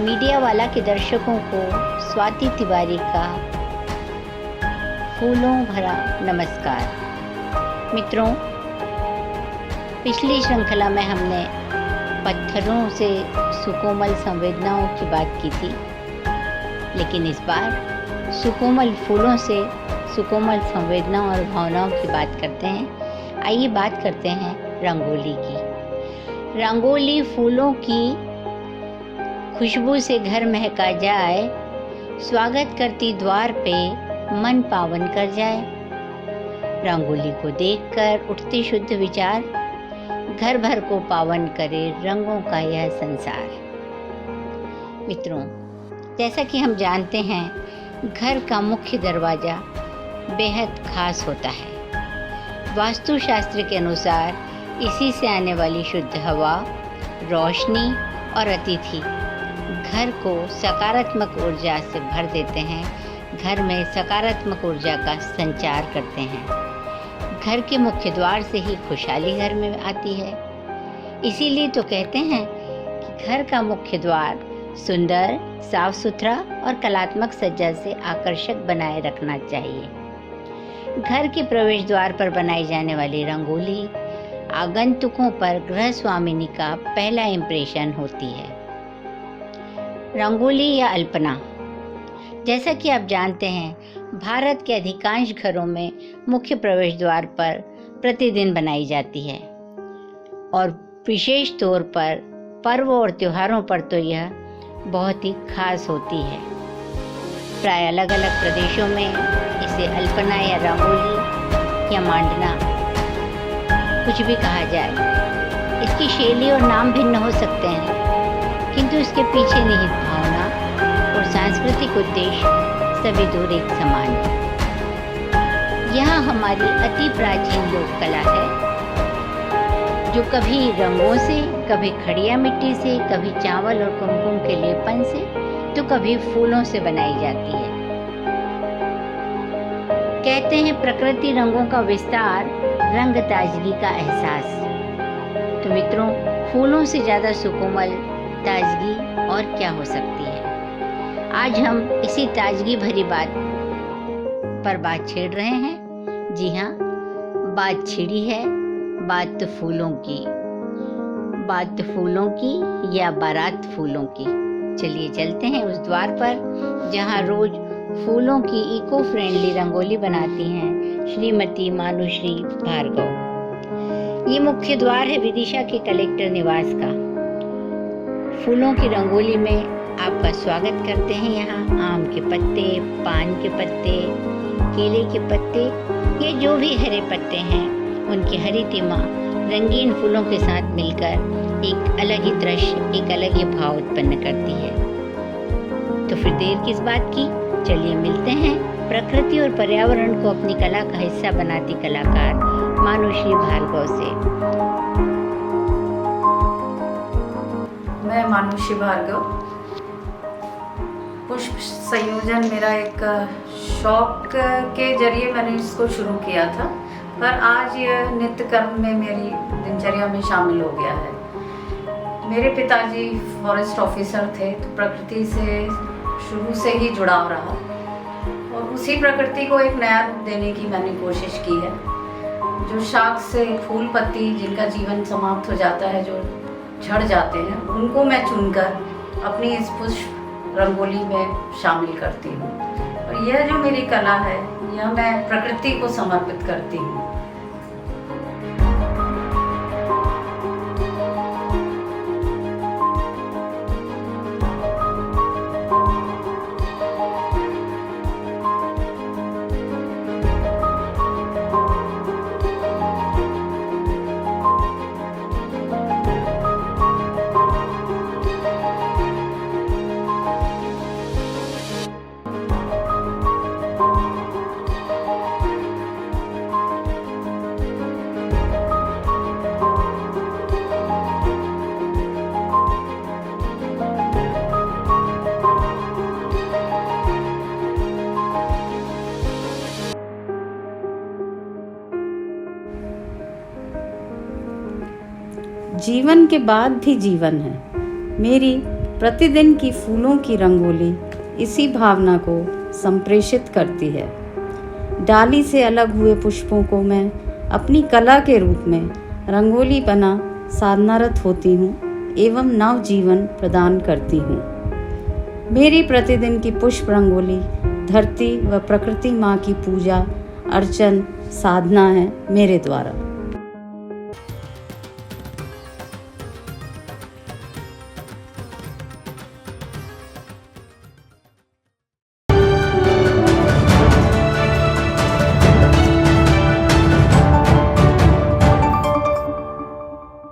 Media वाला के दर्शकों को स्वाति तिवारी का फूलों भरा नमस्कार। मित्रों, पिछली श्रृंखला में हमने पत्थरों से सुकोमल संवेदनाओं की बात की थी, लेकिन इस बार सुकोमल फूलों से सुकोमल संवेदनाओं और भावनाओं की बात करते हैं। आइए बात करते हैं रंगोली की। रंगोली फूलों की खुशबू से घर महका जाए, स्वागत करती द्वार पे मन पावन कर जाए। रंगोली को देखकर उठते शुद्ध विचार, घर भर को पावन करे रंगों का यह संसार। मित्रों, जैसा कि हम जानते हैं, घर का मुख्य दरवाजा बेहद खास होता है। वास्तुशास्त्र के अनुसार इसी से आने वाली शुद्ध हवा, रोशनी और अतिथि घर को सकारात्मक ऊर्जा से भर देते हैं, घर में सकारात्मक ऊर्जा का संचार करते हैं। घर के मुख्य द्वार से ही खुशहाली घर में आती है। इसीलिए तो कहते हैं कि घर का मुख्य द्वार सुंदर, साफ सुथरा और कलात्मक सज्जा से आकर्षक बनाए रखना चाहिए। घर के प्रवेश द्वार पर बनाई जाने वाली रंगोली आगंतुकों पर गृह स्वामिनी का पहला इम्प्रेशन होती है। रंगोली या अल्पना, जैसा कि आप जानते हैं, भारत के अधिकांश घरों में मुख्य प्रवेश द्वार पर प्रतिदिन बनाई जाती है और विशेष तौर पर पर्व और त्योहारों पर तो यह बहुत ही खास होती है। प्राय अलग अलग प्रदेशों में इसे अल्पना या रंगोली या मांडना, कुछ भी कहा जाए। इसकी शैली और नाम भिन्न हो सकते हैं, किंतु इसके पीछे निहित भावना और सांस्कृतिक उद्देश्य सभी दूर एक समान है। यह हमारी अति प्राचीन लोक कला है, जो कभी रंगों से, कभी खड़िया मिट्टी से, कभी चावल और कुमकुम के लेपन से, तो कभी फूलों से बनाई जाती है। कहते हैं प्रकृति रंगों का विस्तार, रंग ताजगी का एहसास। तो मित्रों, फूलों से ज़्यादा सुकोमल ताजगी और क्या हो सकती है। आज हम इसी ताजगी भरी बात पर बात छेड़ रहे हैं। जी हाँ, बात छिड़ी है बात तो फूलों की, बात तो फूलों की या बारात फूलों की। चलिए चलते हैं उस द्वार पर जहाँ रोज फूलों की इको फ्रेंडली रंगोली बनाती हैं श्रीमती मानुश्री भार्गव। ये मुख्य द्वार है विदिशा के कलेक्टर निवास का। फूलों की रंगोली में आपका स्वागत करते हैं यहाँ आम के पत्ते, पान के पत्ते, केले के पत्ते, ये जो भी हरे पत्ते हैं, उनकी हरी तिमा रंगीन फूलों के साथ मिलकर एक अलग ही दृश्य, एक अलग ही भाव उत्पन्न करती है। तो फिर देर किस बात की, चलिए मिलते हैं प्रकृति और पर्यावरण को अपनी कला का हिस्सा बनाती कलाकार मानुश्री भार्गव से। मैं मानुश्री भार्गव। पुष्प संयोजन मेरा एक शौक के जरिए मैंने इसको शुरू किया था, पर आज यह नित्य कर्म में मेरी दिनचर्या में शामिल हो गया है। मेरे पिताजी फॉरेस्ट ऑफिसर थे, तो प्रकृति से शुरू से ही जुड़ाव रहा और उसी प्रकृति को एक नया रूप देने की मैंने कोशिश की है। जो शाख से फूल पत्ती जिनका जीवन समाप्त हो जाता है, जो झड़ जाते हैं, उनको मैं चुनकर अपनी इस पुष्प रंगोली में शामिल करती हूँ। और यह जो मेरी कला है, यह मैं प्रकृति को समर्पित करती हूँ। जीवन के बाद भी जीवन है। मेरी प्रतिदिन की फूलों की रंगोली इसी भावना को संप्रेषित करती है। डाली से अलग हुए पुष्पों को मैं अपनी कला के रूप में रंगोली बना साधनारत होती हूँ एवं नव जीवन प्रदान करती हूँ। मेरी प्रतिदिन की पुष्प रंगोली धरती व प्रकृति माँ की पूजा अर्चन साधना है मेरे द्वारा।